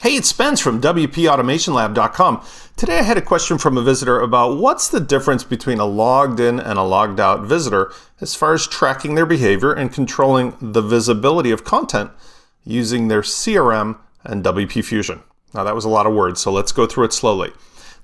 Hey, it's Spence from WPAutomationLab.com. Today I had a question from a visitor about what's the difference between a logged in and a logged out visitor as far as tracking their behavior and controlling the visibility of content using their CRM and WP Fusion. Now that was a lot of words, so let's go through it slowly.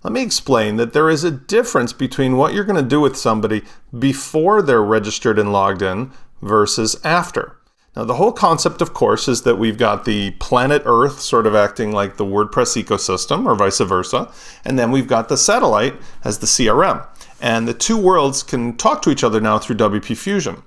Let me explain that there is a difference between what you're going to do with somebody before they're registered and logged in versus after. Now, the whole concept, of course, is that we've got the planet Earth sort of acting like the WordPress ecosystem or vice versa, and then we've got the satellite as the CRM. And the two worlds can talk to each other now through WP Fusion.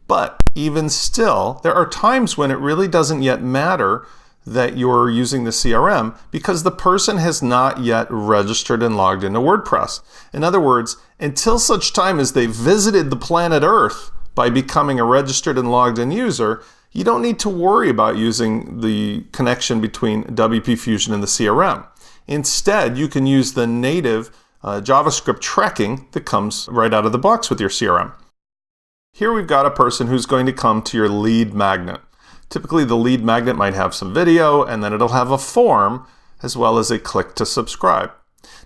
But even still, there are times when it really doesn't yet matter that you're using the CRM because the person has not yet registered and logged into WordPress. In other words, until such time as they visited the planet Earth by becoming a registered and logged in user, you don't need to worry about using the connection between WP Fusion and the CRM. Instead, you can use the native JavaScript tracking that comes right out of the box with your CRM. Here we've got a person who's going to come to your lead magnet. Typically, the lead magnet might have some video, and then it'll have a form as well as a click to subscribe.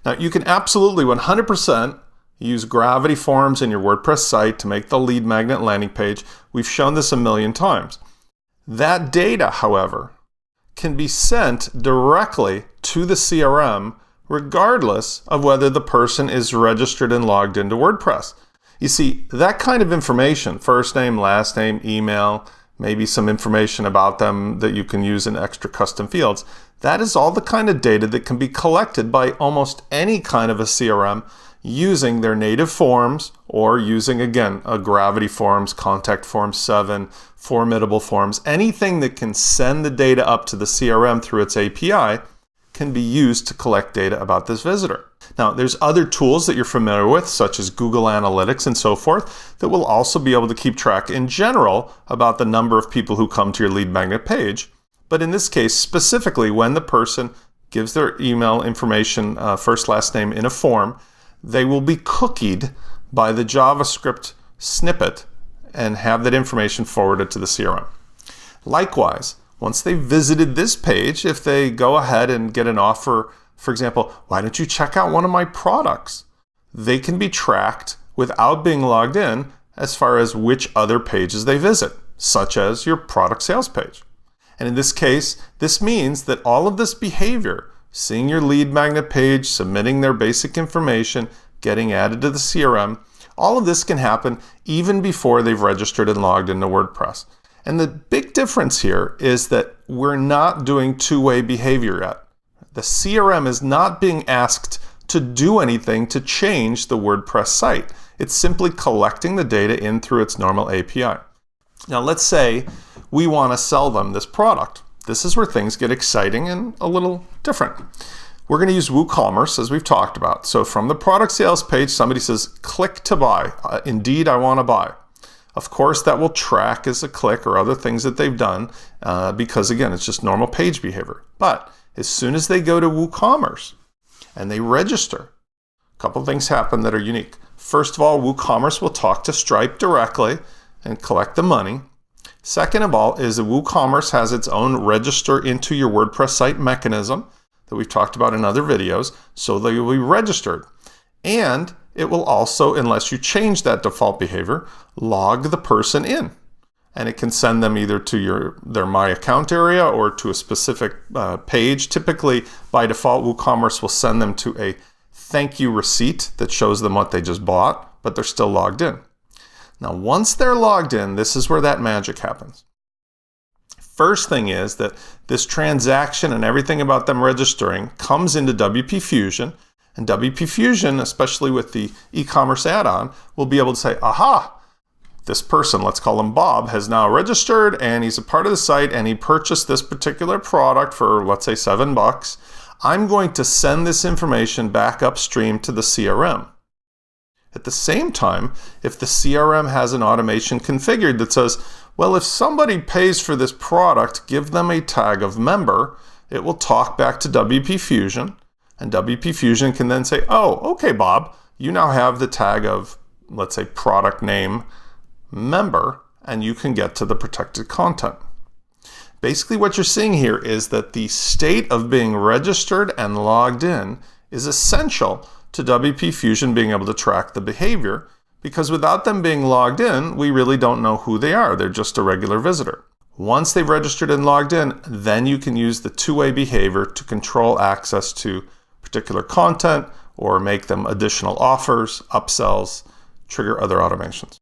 Now, you can absolutely 100% use gravity forms in your WordPress site to make the lead magnet landing page. We've shown this a million times. That data, however, can be sent directly to the CRM regardless of whether the person is registered and logged into WordPress. You see, that kind of information, first name, last name, email, maybe some information about them that you can use in extra custom fields, that is all the kind of data that can be collected by almost any kind of a CRM using their native forms or using, again, a Gravity Forms, Contact Form 7, Formidable Forms. Anything that can send the data up to the CRM through its API can be used to collect data about this visitor. Now, there's other tools that you're familiar with, such as Google Analytics and so forth, that will also be able to keep track in general about the number of people who come to your lead magnet page. But in this case, specifically, when the person gives their email information, first, last name in a form, they will be cookied by the JavaScript snippet and have that information forwarded to the CRM. Likewise, once they've visited this page, if they go ahead and get an offer, for example, why don't you check out one of my products? They can be tracked without being logged in as far as which other pages they visit, such as your product sales page. And in this case, this means that all of this behavior, seeing your lead magnet page, submitting their basic information, getting added to the CRM, all of this can happen even before they've registered and logged into WordPress. And the big difference here is that we're not doing two-way behavior yet. The CRM is not being asked to do anything to change the WordPress site. It's simply collecting the data in through its normal API. Now let's say we want to sell them this product. This is where things get exciting and a little different. We're going to use WooCommerce as we've talked about. So from the product sales page, somebody says, click to buy. Indeed, I want to buy. Of course, that will track as a click or other things that they've done because, again, it's just normal page behavior. But as soon as they go to WooCommerce and they register, a couple things happen that are unique. First of all, WooCommerce will talk to Stripe directly and collect the money. Second of all is that WooCommerce has its own register into your WordPress site mechanism that we've talked about in other videos, so they will be registered. And it will also, unless you change that default behavior, log the person in. And it can send them either to their My Account area or to a specific page. Typically, by default, WooCommerce will send them to a thank you receipt that shows them what they just bought, but they're still logged in. Now, once they're logged in, this is where that magic happens. First thing is that this transaction and everything about them registering comes into WP Fusion, and WP Fusion, especially with the e-commerce add-on, will be able to say, aha, this person, let's call him Bob, has now registered and he's a part of the site and he purchased this particular product for, let's say, $7. I'm going to send this information back upstream to the CRM. At the same time, if the CRM has an automation configured that says, well, if somebody pays for this product, give them a tag of member, it will talk back to WP Fusion, and WP Fusion can then say, oh, okay, Bob, you now have the tag of, let's say, product name member, and you can get to the protected content. Basically what you're seeing here is that the state of being registered and logged in is essential to WP Fusion being able to track the behavior, because without them being logged in, we really don't know who they are. They're just a regular visitor. Once they've registered and logged in, then you can use the two-way behavior to control access to particular content or make them additional offers, upsells, trigger other automations.